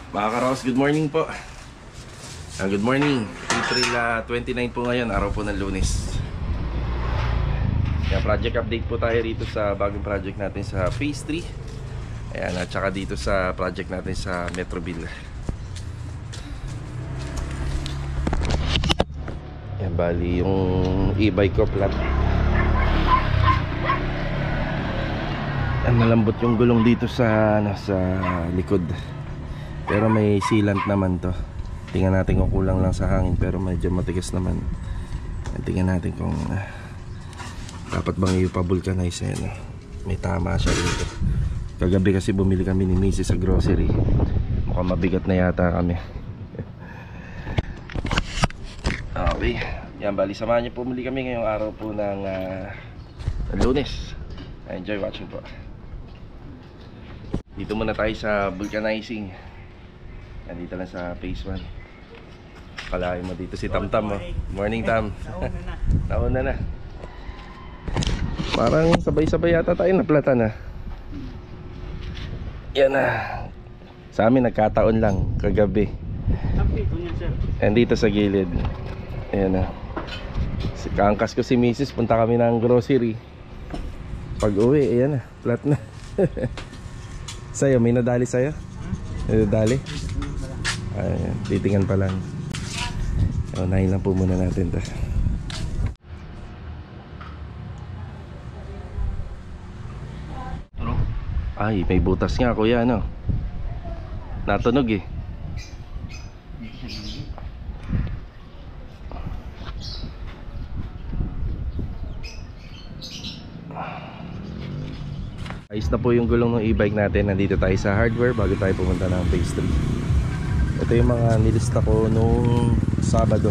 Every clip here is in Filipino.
Mga Karos, good morning po. Good morning. April 29 po ngayon, araw po ng Lunes. Yan, project update po tayo rito sa bagong project natin sa Phase 3. Ayan, at saka dito sa project natin sa Metroville. Yan, bali yung e-bike ko flat. Yan, malambot yung gulong dito sa likod. Pero may sealant naman to. Tingnan natin kung kulang lang sa hangin, pero medyo matigas naman. Tingnan natin kung dapat bang ipa-vulcanize. Ayan, may tama siya dito. Kagabi kasi bumili kami ni Mrs. sa grocery. Mukhang mabigat na yata kami. Okay. Yan, bali samahan niyo po, muli kami ngayong araw po ng Lunes. Enjoy watching po. Dito muna tayo sa vulcanizing. Nandito lang sa phase 1. Kalahin mo dito si Tamtam. Morning, Tam. Nauna na. Parang sabay-sabay yata tayo naplata na. Yan na. Sa amin nagkataon lang kagabi. And dito sa gilid. Ayan na. Kaangkas ko si Mrs. Punta kami ng grocery. Pag uwi, ayan na. Flat na. Sa'yo, may nadali sa'yo? May nadali? Ayan, titingan pa lang. Unahin lang po muna natin to. Ay, may butas nga kuya, ano? Natunog eh. Ayos na po yung gulong ng e-bike natin. Nandito tayo sa hardware bago tayo pumunta ng phase 3. Ito yung mga nilista ko nung Sabado.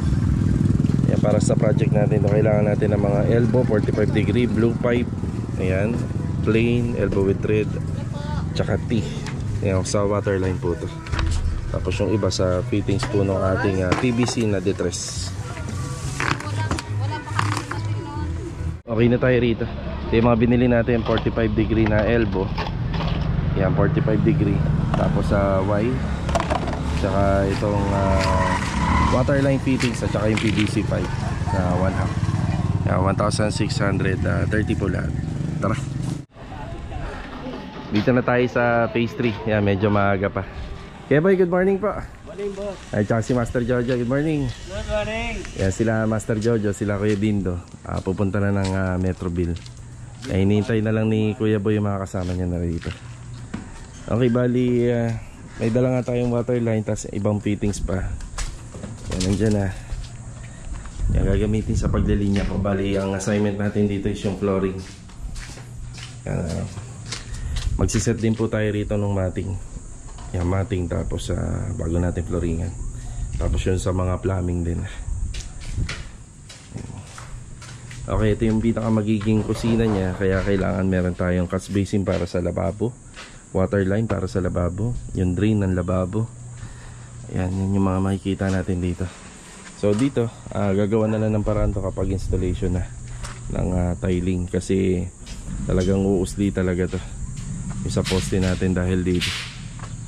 Ayan, para sa project natin ito, kailangan natin ng mga elbow 45 degree, blue pipe, ayan, plain, elbow with thread, tsaka T. Ayan, sa waterline po ito. Tapos yung iba sa fittings po ng ating PVC na detress. Okay na tayo rito. Ito yung mga binili natin, 45 degree na elbow. Ayan, 45 degree. Tapos sa Y, tsaka itong waterline fittings at saka yung PVC pipe na 1/2. Yan, 1,630 po lahat. Tara. Dito na tayo sa phase 3. Yan, medyo maaga pa. Kaya boy, good morning po. Morning, boss. Ay, tsaka si Master Jojo, good morning. Good morning. Yan, sila Master Jojo, sila Kuya Dindo. Pupunta na ng Metroville. Ay, hinihintay na lang ni Kuya Boy yung mga kasama niya na rito. Okay, bali may dala nga tayong waterline, tapos ibang fittings pa. Yan, nandyan na. Yan, gagamitin sa paglilinya ko. Bali, ang assignment natin dito is yung flooring. Yan, magsiset din po tayo rito ng matting. Yan, matting, tapos bago natin flooringan. Tapos yun sa mga plumbing din. Okay, ito yung pinaka magiging kusina niya. Kaya kailangan meron tayong catch basin para sa lababo, waterline para sa lababo, yung drain ng lababo. Ayan, yun yung mga makikita natin dito. So dito, gagawa na lang ng paraan to kapag installation na ng tiling. Kasi talagang uusli talaga to yung sa poste natin dahil dito.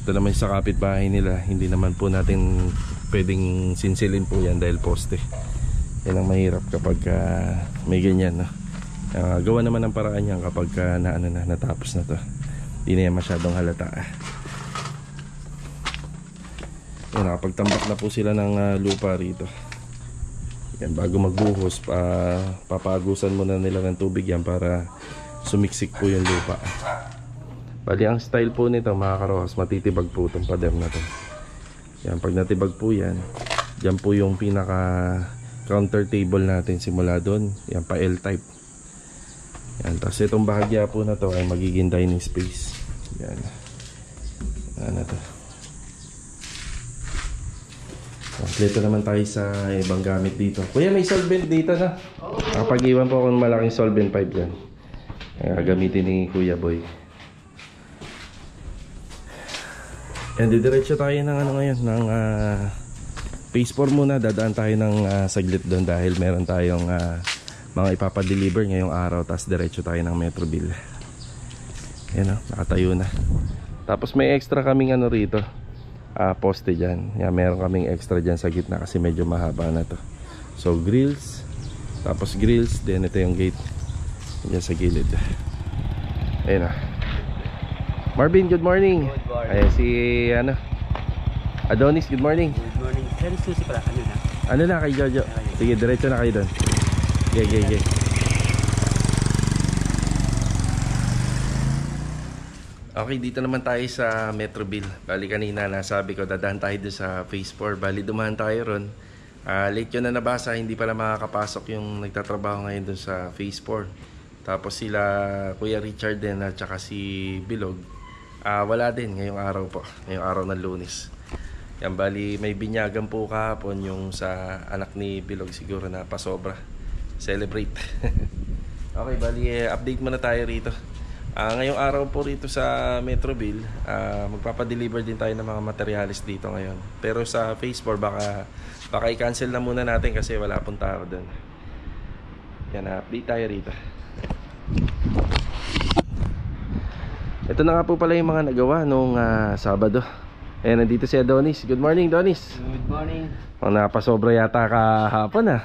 Ito naman sa kapitbahay nila, hindi naman po natin pwedeng sinsilin po yan dahil poste. Yan ang mahirap kapag may ganyan, no? Gawa naman ng paraan yan kapag natapos na to. Hindi na yan masyadong halata. Yan, nakapagtambak na po sila ng lupa rito. Yan, bago magbuhos, papagusan muna nila ng tubig yan para sumiksik po yung lupa. Bali, ang style po nito, mga karos, matitibag po itong pader na to. Yan, pag natibag po yan, dyan po yung pinaka counter table natin simula doon. Yan, pa L-type. Yan, tapos itong bahagya po na to ay magiging dining space. Yan. Ano to? Kompleto naman tayo sa ibang gamit dito. Kuya, may solvent dito na. Nakapag-iwan po akong malaking solvent pipe dyan. Gamitin ni Kuya Boy. Yan, didiretso tayo ng ngayon, ng phase 4 muna. Dadaan tayo ng saglit doon dahil meron tayong mga ipapadeliver ngayong araw. Tapos diretso tayo ng Metroville. Yan o, nakatayo na. Tapos may extra kaming rito, poste dyan. Yan, meron kaming extra dyan sa gitna kasi medyo mahaba na to. So grills, tapos grills, then ito yung gate dyan sa gilid. Ayun na. Marvin, good morning. Good morning. Ayan si Adonis, good morning. Good morning. Sir, susi pala. Ano na? Ano na kay Jojo? Sige, diretso na kayo doon. Okay. Okay, dito naman tayo sa Metroville. Bali kanina nasabi ko dadaan tayo doon sa Phase 4. Bali dumaan tayo ron. Late yun na nabasa, hindi pala makakapasok yung nagtatrabaho ngayon doon sa Phase 4. Tapos sila Kuya Richard din at saka si Bilog. Wala din ngayong araw po. Ngayong araw ng Lunes. Yan, bali may binyagan po kahapon yung sa anak ni Bilog, siguro na pasobra. Celebrate. Okay, bali update muna tayo rito. Ngayong araw po rito sa Metroville, magpapadeliver din tayo ng mga materialis dito ngayon. Pero sa Phase 4 baka i-cancel na muna natin kasi wala pong tao doon. Yan, update tayo rito. Ito na nga po pala yung mga nagawa nung Sabado. Ayan, nandito si Adonis. Good morning, Donis. Good morning. Napasobra yata kahapon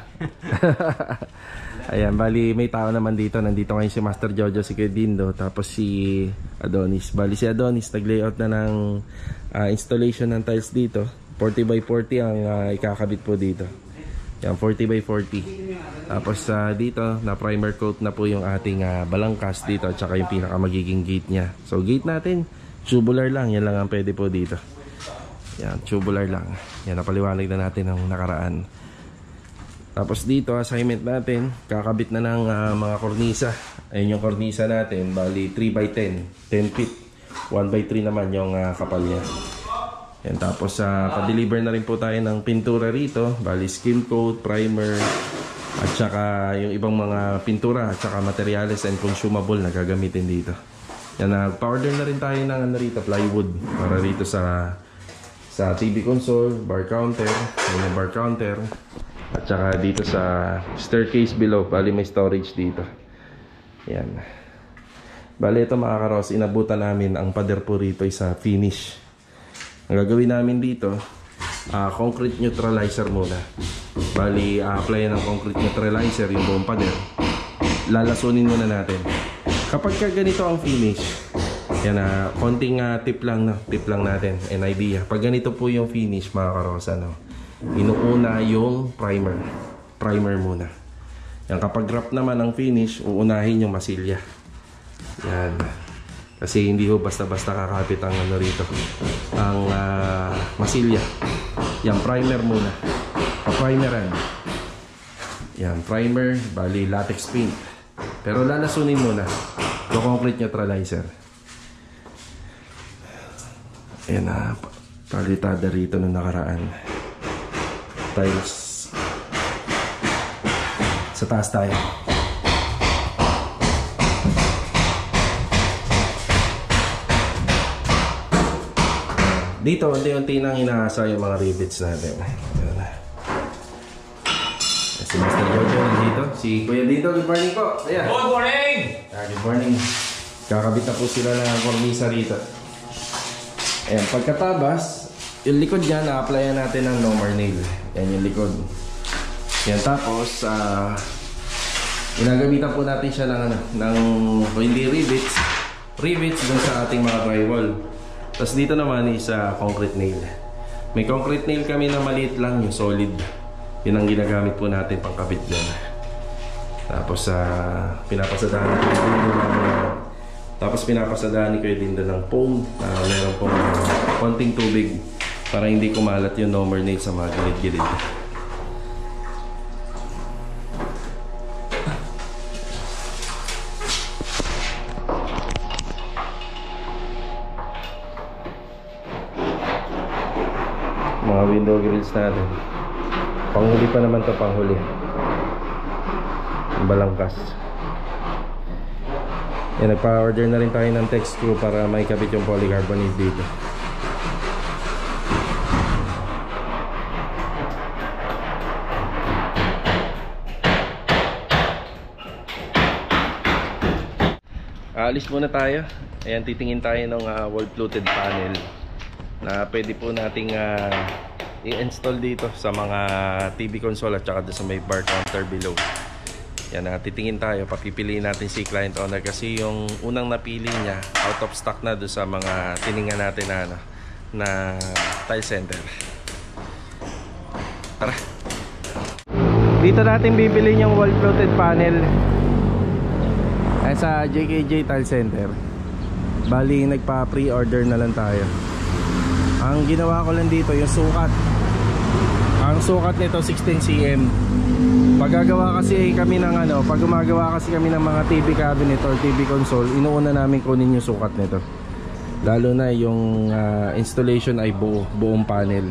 Ayan, bali may tao naman dito. Nandito ngayon si Master Jojo, si Kuya Dindo, tapos si Adonis. Bali si Adonis nag-layout na ng installation ng tiles dito. 40 by 40 ang ikakabit po dito. Yan, 40 by 40. Tapos dito na primer coat na po yung ating balangkas dito at saka yung pinaka magiging gate niya. So gate natin tubular lang, yan lang ang pwede po dito. Yan, tubular lang. Yan, napaliwanag na natin ang nakaraan. Tapos dito, assignment natin, kakabit na ng mga kornisa. Ayun yung kornisa natin, bali 3x10, 10 feet. 1x3 naman yung kapal niya. Yan, tapos pa-deliver na rin po tayo ng pintura rito, bali skim coat, primer, at saka yung ibang mga pintura, at saka materials and consumable na gagamitin dito. Yan, nagpa-order na rin tayo ng rito, plywood, para rito sa TV console, bar counter, yung bar counter, at saka dito sa staircase below. Bali may storage dito. Yan. Bali ito mga karos, inabutan namin ang pader po rito sa finish. Ang gagawin namin dito, concrete neutralizer muna. Bali apply ng concrete neutralizer yung buong pader. Lalasunin muna natin. Kapag ganito ang finish, yan konting tip lang natin, an idea. Pag ganito po yung finish mga karosa, inuuna yung primer muna. Yan, kapag wrap naman ang finish, uunahin yung masilya. Yan, kasi hindi ho basta-basta kakapit ang rito, ang masilya. Yan, primer muna, pa-primeran. Yan, primer, bali latex paint, pero lalasunin muna yung concrete neutralizer. Ayan palitada rito nung nakaraan. Tiles. Sa taas tayo. Dito, unti-unti nang inaasa yung mga rivets natin. Si Master Jojo nandito. Si Kuya dito, good morning po. Ayan. Good morning! Good morning. Kakabit na po sila ng kornisa rito. Ayan, pagkatabas, yung likod niya, na-applyan natin ng Nomar nail. Yan yung likod. Yan, tapos, ginagamitan po natin siya ng hindi rivets. Rivets dun sa ating mga drywall. Tapos dito naman is concrete nail. May concrete nail kami na maliit lang, yung solid. Yun ang ginagamit po natin pangkabit dyan. Tapos, pinapasadahan natin pinapasadahan ko din doon ng foam. Meron pong konting tubig para hindi kumalat yung Nomar nail sa mga gilid-gilid. Mga window grills natin. Panghuli pa naman to, panghuli. Ang balangkas. Yan, nagpa-order na rin tayo ng text screw para may kabit yung polycarbonate dito. Alis muna tayo. Ayan, titingin tayo ng wall fluted panel. na pwede po nating i-install dito sa mga TV console at saka doon sa may bar counter below. Yan, titingin tayo, papipiliin natin si client owner kasi yung unang napili niya out of stock na doon sa mga tiningan natin na tile center. Tara. Dito natin bibili yung wall floated panel sa JKJ Tile Center. Bali nagpa pre-order na lang tayo. Ang ginawa ko lang dito yung sukat. Ang sukat nito 16 cm. Pag gumagawa kasi kami ng mga TV cabinet or TV console, inuuna namin kunin yung sukat nito. Lalo na yung installation ay buong panel.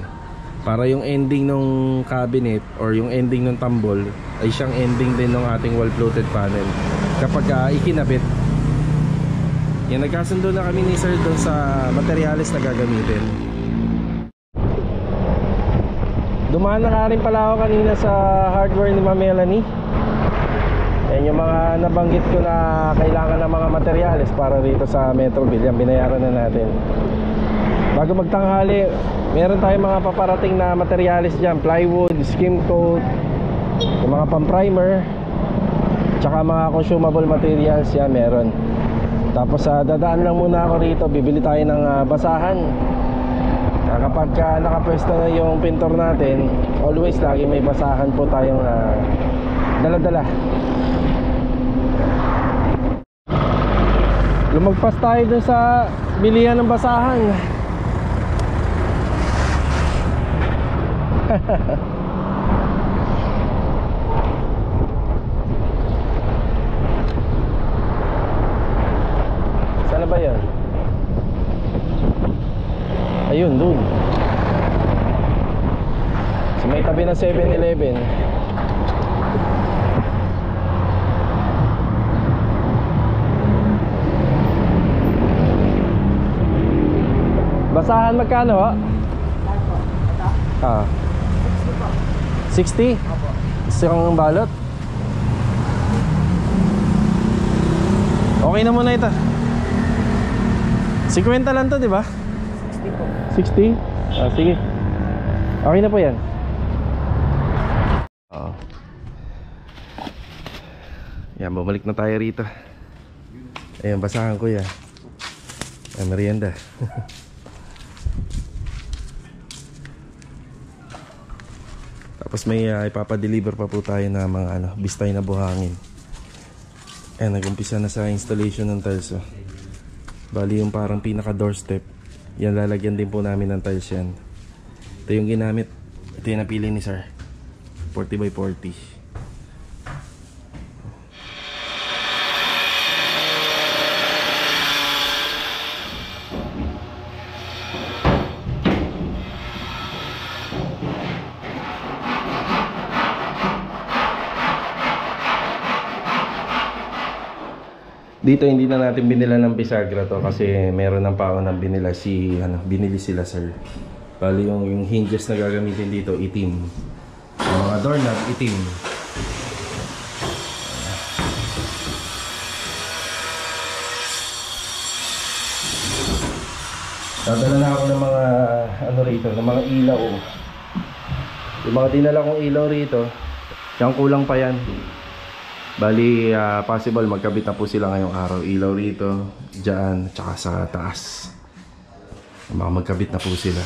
Para yung ending ng cabinet or yung ending ng tambol ay siyang ending din ng ating wall floated panel kapag ikinabit. Yan, nagkasundo na kami ni sir doon sa materyales na gagamitin. Dumaan na nga rin pala ako kanina sa hardware ni Ma'am Melanie. Yan yung mga nabanggit ko na kailangan ng mga materyales para dito sa Metroville. Yan, binayaran na natin. Bago magtanghali, meron tayong mga paparating na materyales dyan. Plywood, skim coat, yung mga pang-primer, tsaka mga consumable materials. Yan, meron. Tapos dadaan lang muna ako rito. Bibili tayo ng basahan. Kapag nakapwesto na yung pintor natin, always lagi may basahan po tayong dala-dala. Lumagpas tayo dun sa bilihan ng basahan. Saan ba yan? Ayun, dun sa may tabi ng 7-Eleven. Basahan magkano ha? 60? Isang balot. Okay na muna ito. 50 lang to, di ba? 60? Sige. Okay na po yan. Yan, bumalik na tayo rito. Ayan, basahan ko yan. Merienda. Tapos may ipapadeliver pa po tayo na mga bistay na buhangin. Ayan, nag-umpisa na sa installation ng tiles. Bali yung parang pinaka doorstep, yan, lalagyan din po namin ng tiles yan. Ito yung ginamit. Ito yung napili ni sir, 40 by 40. Dito hindi na natin binila ng bisagra to kasi meron ng paunang binila binili sila sir. Bali yung hinges na gagamitin dito itim. Yung mga doorknob itim. Dadala na ako ng mga rito, ng mga ilaw. Yung mga dinala kong ilaw rito, yung kulang pa yan. Bali, possible magkabit na po sila ngayong araw. Ilaw rito, dyan, tsaka sa taas. Baka magkabit na po sila.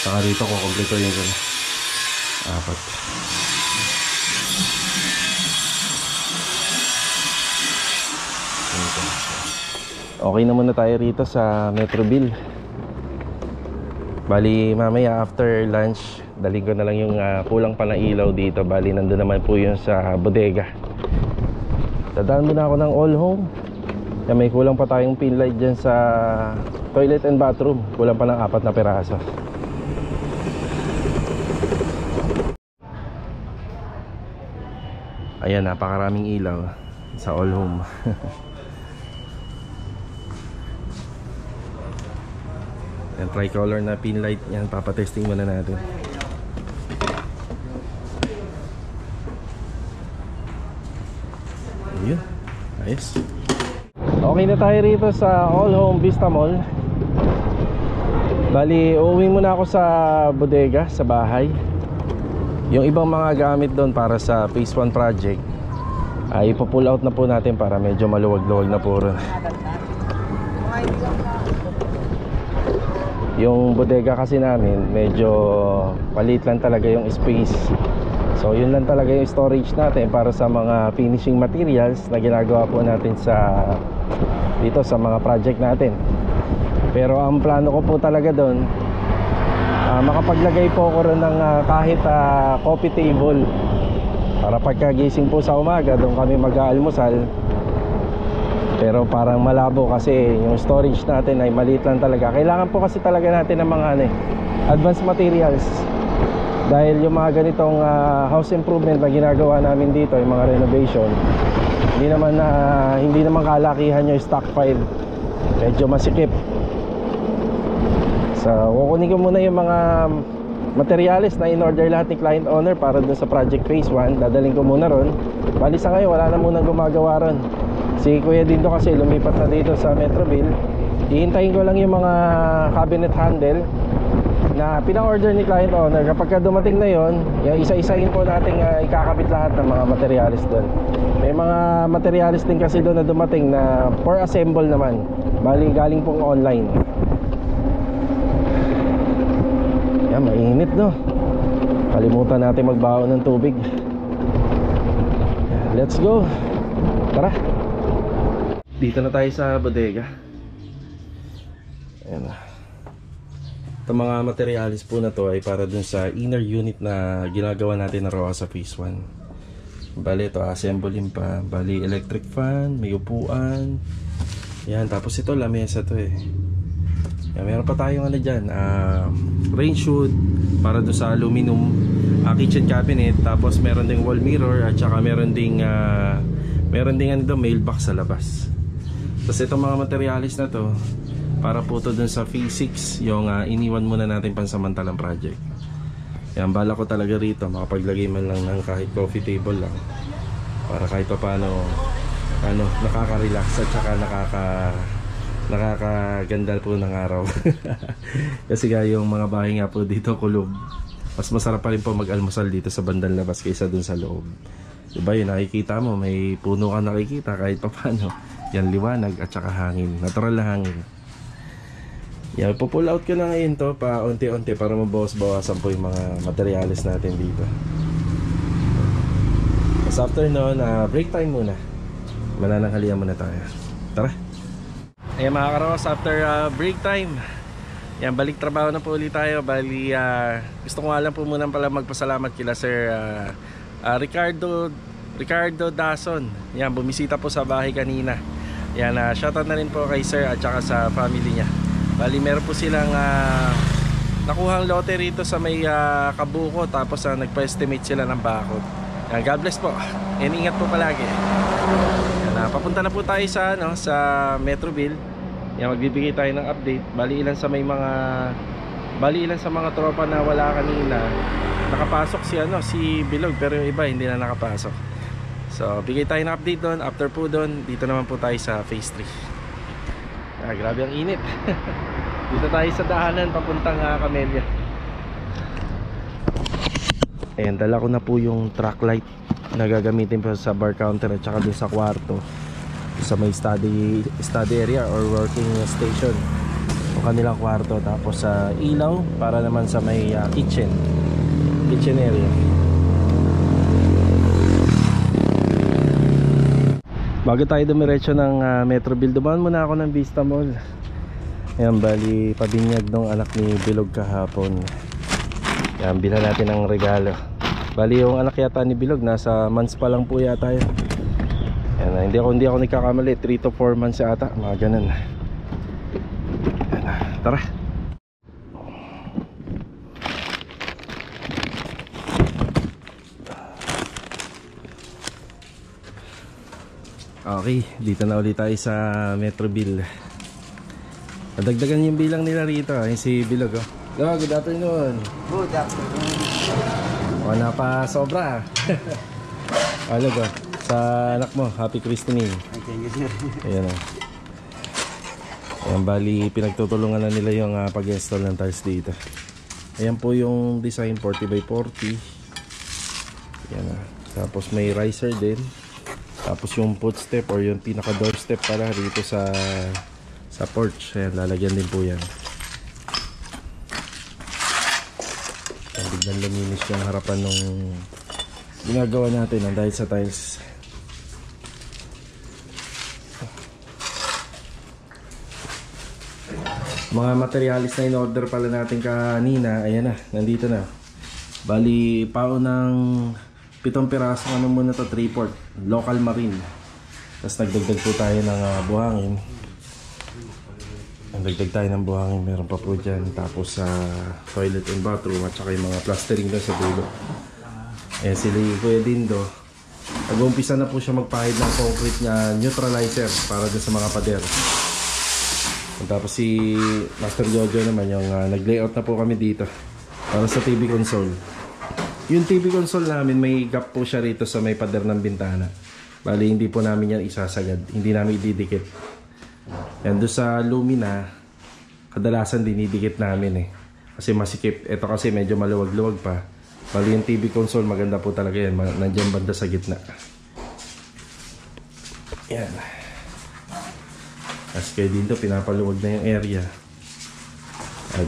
Saka rito ko kompleto yung 4. Okay na muna tayo rito sa Metroville. Bali mamaya after lunch, daling ko na lang yung kulang pa na ilaw dito. Bali nandun naman po yun sa bodega. Dadaan muna ako ng all home. Kaya may kulang pa tayong pin light dyan sa toilet and bathroom. Kulang pa ng 4 na piraso. Ayan, napakaraming ilaw sa all home. Yan, tricolor na pin light. Yan, papatesting muna natin. Ayun, ayos. Okay na tayo rito sa All Home Vista Mall. Bali, uuwi muna ako sa bodega, sa bahay. Yung ibang mga gamit doon para sa Phase 1 project ay ipo-pull out na po natin para medyo maluwag-luwag na po ron. Yung bodega kasi namin medyo maliit lang talaga yung space. So yun lang talaga yung storage natin para sa mga finishing materials na ginagawa po natin sa dito sa mga project natin. Pero ang plano ko po talaga doon, makapaglagay po ako rin ng kahit coffee table para pagkagising po sa umaga doon kami mag-aalmusal. Pero parang malabo kasi yung storage natin ay maliit lang talaga. Kailangan po kasi talaga natin ng mga advanced materials. Dahil yung mga ganitong house improvement na ginagawa namin dito, yung mga renovation, hindi naman kalakihan yung stockpile. Medyo masikip. So, kukunin ko muna yung mga materials na in-order lahat ni client owner para dun sa project phase 1. Dadaling ko muna ron. Bali sa ngayon, wala na munang gumagawa ron. Si Kuya Dindo kasi lumipat na dito sa Metroville. Ihintayin ko lang yung mga cabinet handle na pina-order ni client owner. Kapag dumating na yon, yung isa-isahin po natin ikakabit lahat ng mga materials doon. May mga materials din kasi doon na dumating na for assemble naman. Bali galing pong online. Yan, mainit no. Kalimutan natin magbaon ng tubig. Let's go. Tara. Dito na tayo sa bodega. Ayan na. Itong mga materialis po na to ay para dun sa inner unit na ginagawa natin na ROA sa phase 1. Bali ito, assembling pa. Bali electric fan, may upuan. Yan, tapos ito lamesa to eh. Yan, meron pa tayong ano dyan, rain hood para dun sa aluminum kitchen cabinet. Tapos meron ding wall mirror at saka meron ding ano doon, mailbox sa labas. Tapos itong mga materialis na to para po to dun sa phase 6, yung iniwan muna natin pansamantalang project. Yan, bala ko talaga rito makapaglagay man lang ng kahit coffee table lang para kahit pa paano nakaka-relax at saka nakakaganda po ng araw. Kasi yung mga bahay nga po dito kulob, mas masarap pa rin po mag-almusal dito sa bandang labas kaysa dun sa loob. Diba yun, nakikita mo may puno ka nakikita kahit pa paano. Yan, liwanag at saka hangin, natural na hangin. Yan, pull out ko na ngayon to pa unti-unti para mabawas-bawasan po yung mga materials natin dito. Tapos after nun, break time muna. Manananghalian muna tayo. Tara. Ayan mga karawas, after break time, yan, balik trabaho na po ulit tayo. Bali, gusto ko nga lang po muna pala magpasalamat kila Sir Ricardo Dason. Yan, bumisita po sa bahay kanina. Yan, shoutout na rin po kay Sir at saka sa family niya. Bali, meron po silang nakuhang lote rito sa may Kabuko. Tapos nagpa-estimate sila ng bakod. Yan, God bless po. And ingat po palagi. Yan, papunta na po tayo sa Metroville. Yan, magbibigay tayo ng update. Bali ilan sa mga tropa na wala kanina. Nakapasok si Bilog, pero yung iba hindi na nakapasok. So, bigay tayo ng update doon. After po doon, dito naman po tayo sa phase 3. Grabe ang init. Dito tayo sa dahanan papuntang Camellia. Ayan, dala ko na po yung track light na gagamitin po sa bar counter at saka dun sa kwarto, sa may study area or working station o kanilang kwarto. Tapos sa ilaw para naman sa may kitchen area. Bago tayo dumiretso ng Metroville, dumaan muna ako ng Vista Mall. Ayan, bali pabinyag ng anak ni Bilog kahapon. Ayan, bilhan natin ng regalo. Bali yung anak yata ni Bilog nasa months pa lang po yata yun. Ayan, hindi ako nagkakamali, 3 to 4 months yata, mga ganun. Ayan, tara. Okay, dito na ulit tayo sa Metroville. Nadagdagan yung bilang nila rito. Yung si Bilog, oh. Hello, good afternoon. Good afternoon. Wala pa sobra. Hello, go. Sa anak mo, Happy Christening. Thank you, sir. Ayan, oh. Ayan, bali pinagtutulungan na nila yung pag-install ng tiles dito. Ayan po yung design 40x40. Ayan na. Tapos may riser din. Tapos yung footstep or yung pinaka doorstep pala dito sa porch. Ayan, lalagyan din po yan. Ayan, biglang luminis yung harapan nung ginagawa natin dahil sa tiles. Mga materialis na in-order pala natin kanina, ayan na, nandito na. Bali, pao ng 7 pirasong ano muna to, 3/4 local marine. Tapos nagdagdag po tayo ng buhangin. Nagdagdag tayo ng buhangin, meron pa po dyan. Tapos sa toilet and bathroom at saka yung mga plastering doon sa dulo. Ayan sila Kuya Dindo. Nag-uumpisa na po siya magpahid ng concrete niya neutralizer para doon sa mga pader. Tapos si Master Jojo naman yung nag-layout na po kami dito para sa TV console. Yung TV console namin may gap po siya rito sa may pader ng bintana. Bali hindi po namin yan isasagad, hindi namin ididikit. Yan doon sa lumina, kadalasan dinidikit namin kasi masikip. Ito kasi medyo maluwag-luwag pa. Bali yung TV console maganda po talaga yan, nandiyan banda sa gitna. Yan. As kayo dito, pinapaluwag na yung area.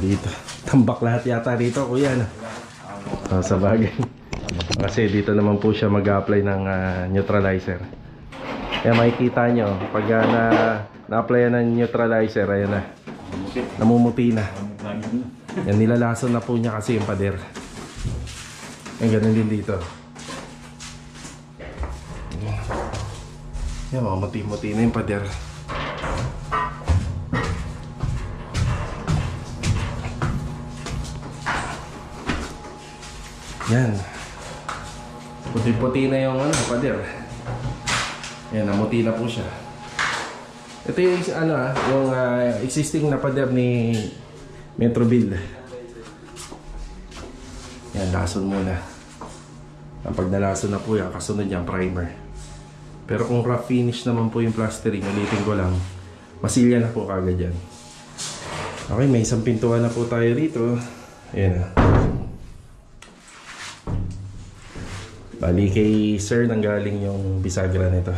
Dito. Tambak lahat yata dito, kuya. Sa bagay. Kasi dito naman po siya mag-apply ng neutralizer. Kaya makikita nyo, pag na-apply ng neutralizer, ayan na. Namumuti na. Yan, nilalason na po niya kasi yung pader. Yan, ganun din dito. Yan, mamuti-muti na yung pader. Yan. Puti-puti na yung pader. Yan, namuti na po siya. Ito yung yung existing na pader ni Metrobuild. Yan, lason muna. Pag nalason na po yan, kasunod yan, primer. Pero kung rough finish naman po yung plastering, ulitin ko lang, masilya na po kagad yan. Okay, may isang pintuan na po tayo rito. Ayan na. Bali kay sir nanggaling yung bisagra nito.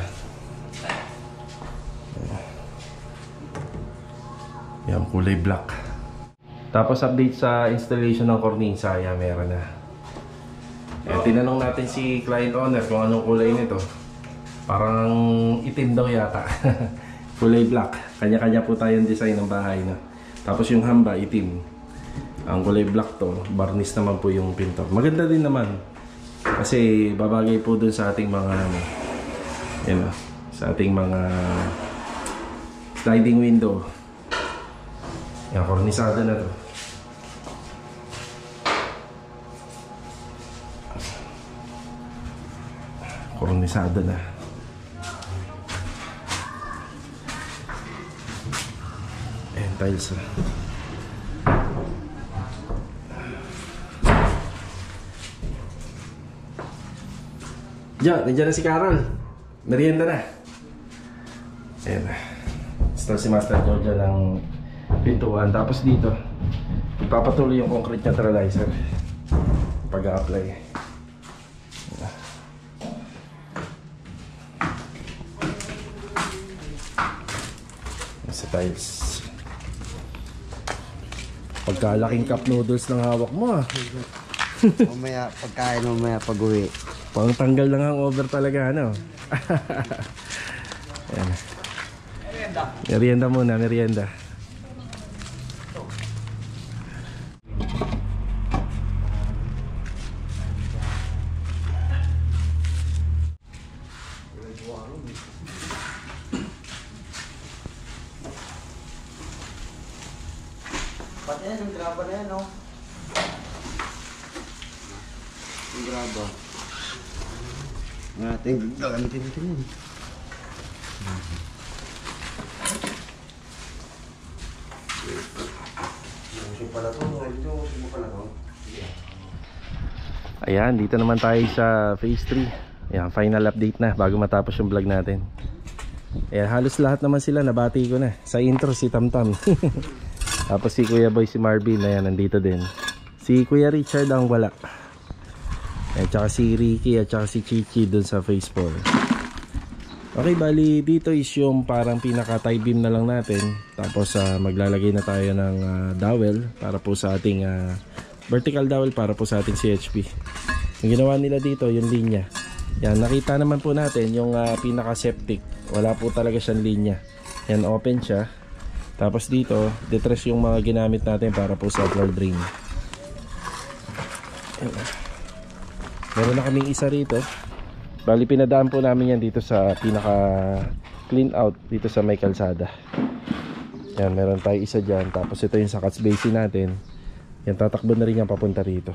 Yan, kulay black. Tapos update sa installation ng cornisa, yan meron na. Tinanong natin si client owner kung anong kulay nito. Parang itim daw yata. Kulay black. Kanya-kanya po tayong design ng bahay na. Tapos yung hamba itim. Ang kulay black to, varnish naman po yung pinto. Maganda din naman. Kasi babagay po dun sa ating mga sa ating mga sliding window. Yan, kornisada na to. Kornisada na. Ayan, tiles na. Diyan, nandiyan na si Carol. Merienda na. Ayan. Install si Master Jojo ng pintuan. Tapos dito, ipapatuloy yung concrete neutralizer pag-a-apply. Sa tiles. Pagkalaking cup noodles ng hawak mo Mamaya, pagkain mamaya pag-uwi. Pang tanggal lang ang over talaga, ano? Ayan. Merienda muna, merienda. Pati yan, yung graba na yan, no? Yung graba. Natin gagamitin natin yan. Ayan, dito naman tayo sa phase 3. Ayan, final update na bago matapos yung vlog natin. Ayan, halos lahat naman sila nabati ko na. Sa intro si Tamtam. Tapos si Kuya Boy, si Marvin, ayan, nandito din. Si Kuya Richard ang wala. At saka si Ricky at saka si Chichi dun sa phase 4. Okay, bali dito is yung parang pinaka tie beam na lang natin. Tapos maglalagay na tayo ng dowel para po sa ating vertical dowel para po sa ating CHP. Yung ginawa nila dito, yung linya. Yan, nakita naman po natin yung pinaka septic. Wala po talaga siyang linya. Yan, open siya. Tapos dito, detres yung mga ginamit natin para po sa floor drain. Yan. Meron na kaming isa rito. Bali pinadaan po namin yan dito sa pinaka clean out dito sa may kalsada. Yan, meron tayo isa dyan. Tapos ito yung sa catch basin natin. Yan, tatakbo na rin yan papunta rito.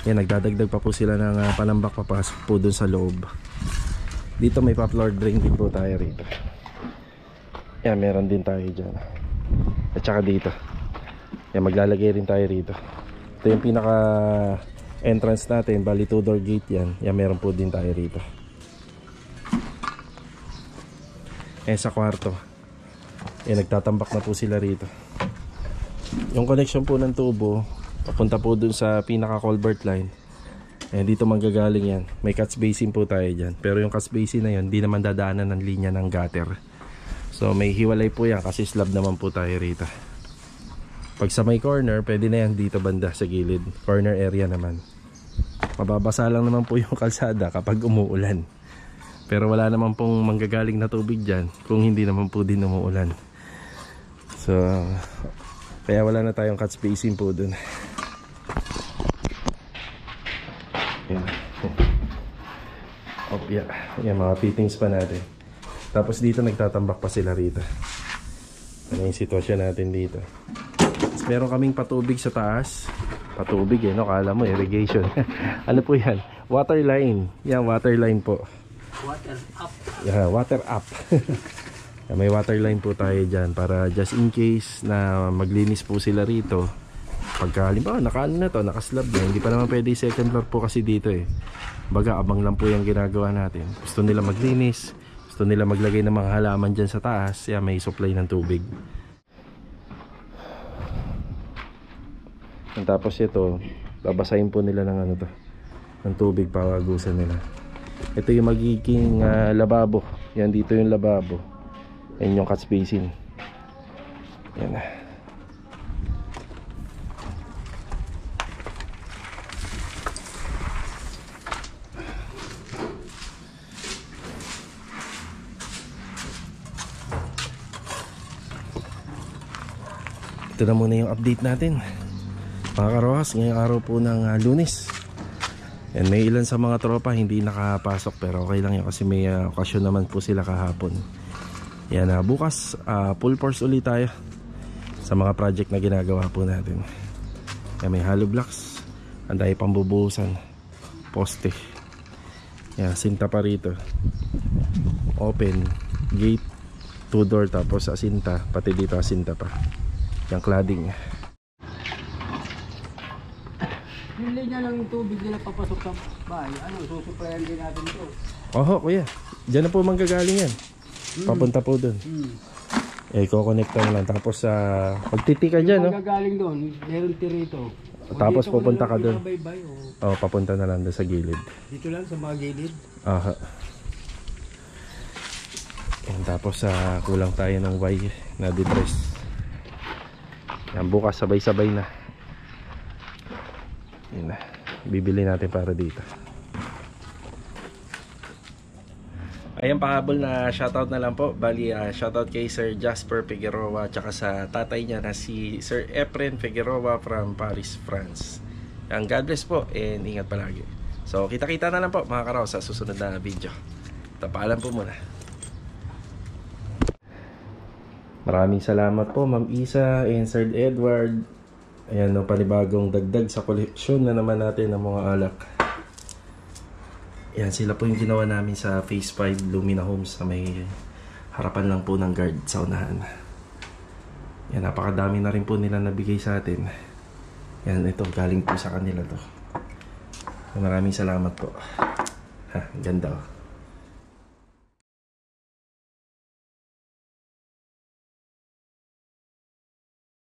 Yan, nagdadagdag pa po sila ng panambak papasok po dun sa loob. Dito may pa-floor drain din po tayo rito. Yan, meron din tayo dyan. At saka dito. Yan, maglalagay rin tayo rito. Ito yung pinaka entrance natin, bali 2-door gate yan. Yan, meron po din tayo rito. Sa kwarto. Yan, nagtatambak na po sila rito. Yung connection po ng tubo papunta po dun sa pinaka culvert line. Dito manggagaling yan. May catch basin po tayo dyan. Pero yung catch basin na yun, di naman dadaanan ng linya ng gutter. So may hiwalay po yan kasi slab naman po tayo rito. Pag sa may corner, pwede na yan dito banda sa gilid. Corner area naman. Mababasa lang naman po yung kalsada kapag umuulan. Pero wala naman pong manggagaling na tubig dyan kung hindi naman po din umuulan. So kaya wala na tayong catch basin po dun. Yan. Oh, yeah. Yan, mga fittings pa natin. Tapos dito nagtatambak pa sila rito. Ano yung sitwasyon natin dito. Meron kaming patubig sa taas. Patubig no? Kala mo irrigation. Ano po yan? Water line. Yan, water line po. Water up. Yeah, water up. May water line po tayo dyan para just in case na maglinis po sila rito. Pagka halimbawa nakaano na to, nakaslab na, hindi pa naman pwede second floor po kasi dito Baga abang lang po yung ginagawa natin. Gusto nila maglinis, gusto nila maglagay ng mga halaman dyan sa taas. Yan, may supply ng tubig. Tapos ito, babasahin po nila ng ng tubig para agusan nila. Ito yung magiging lababo. Yan, dito yung lababo. Yan yung catch basin. Yan. Ito na muna yung update natin mga karohas, ngayong araw po ng Lunes. And may ilan sa mga tropa hindi nakapasok, pero okay lang yun kasi may okasyon naman po sila kahapon. Yan, bukas full force ulit tayo sa mga project na ginagawa po natin. Yan, may hollow blocks, anday pambubuhusan, poste. Yan, sinta pa rito, open gate, 2-door, tapos asinta, pati dito asinta pa. Yung cladding. Yung linya ng tubig nila papasok sa bahay, susuplayan din natin ito. Oho, kuya. Diyan na po manggagaling yan. Papunta po dun. Kukonekta mo lang. Tapos pagtiti ka dyan, manggagaling doon, meron tirito. Tapos pupunta ka dun. O papunta na lang doon sa gilid. dito lang sa mga gilid. Aha. Tapos kulang tayo ng wire na depress. Yan, bukas sabay-sabay na. Yan na. Bibili natin para dito. Ayan, pahabol na shoutout na lang po. Bali, shoutout kay Sir Jasper Figueroa, tsaka sa tatay niya na si Sir Efren Figueroa from Paris, France. Yan, God bless po and ingat palagi. So kita-kita na lang po mga karaw sa susunod na video. Paalam po muna. Maraming salamat po Ma'am Isa and Sir Edward. Ayan, panibagong dagdag sa koleksyon na naman natin ng mga alak. Yan, sila po yung ginawa namin sa Phase 5 Lumina Homes na may harapan lang po ng guard sa unahan. Yan, napakadami na rin po nila nabigay sa atin. Yan, ito, galing po sa kanila to. Maraming salamat po. Ganda.